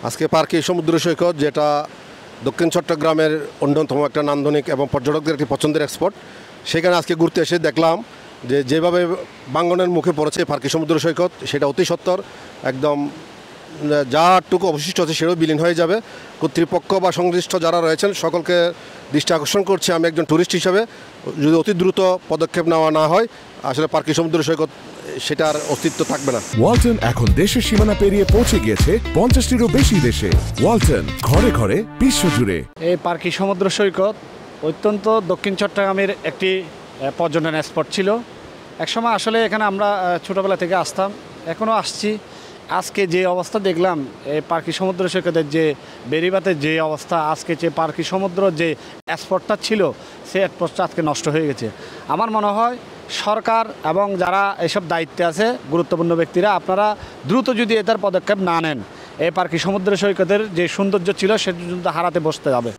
আজকে পার্কে সমুদ্র সৈকত, যেটা দক্ষিণ চট্টগ্রামের অন্যতম একটা নান্দনিক এবং পর্যটকদের একটি পছন্দের স্পট, সেখানে আজকে ঘুরতে এসে দেখলাম যে যেভাবে বাঙ্গনের মুখে পড়েছে পার্কে সমুদ্র সৈকত, সেটা অতি সত্বর একদম যাটুকু অবশিষ্ট আছে সেটাও বিলীন হয়ে যাবে। কর্তৃপক্ষ বা সংশ্লিষ্ট যারা রয়েছেন সকলকে দৃষ্টি আকর্ষণ করছে, আমি একজন ট্যুরিস্ট হিসাবে, যদি অতি দ্রুত পদক্ষেপ নেওয়া না হয় আসলে পার্কে সমুদ্র সৈকত সেটার অস্তিত্ব থাকবে না। ওয়ালটন এখন দেশের সীমানা পেরিয়ে পৌঁছে গিয়েছে 50টিরও বেশি দেশে। ওয়ালটন, ঘরে ঘরে বিশ্বজুড়ে। এই পার্কি সমুদ্র সৈকত অত্যন্ত দক্ষিণ চট্টগ্রামের একটি পর্যটন স্পট ছিল। একসময় আসলে এখানে আমরা ছোটোবেলা থেকে আসতাম, এখনও আসছি। আজকে যে অবস্থা দেখলাম এই পার্কি সমুদ্র সৈকতের যে বেড়িবাতের যে অবস্থা, আজকে যে পার্কি সমুদ্র যে স্পটটা ছিল সেই স্পটটা আজকে নষ্ট হয়ে গেছে। আমার মনে হয় সরকার এবং যারা এসব দায়িত্বে আছে গুরুত্বপূর্ণ ব্যক্তিরা, আপনারা দ্রুত যদি এটার পদক্ষেপ না নেন, এই পার্কি সমুদ্র সৈকতের যে সৌন্দর্য ছিল সেটা হারাতে বসতে হবে।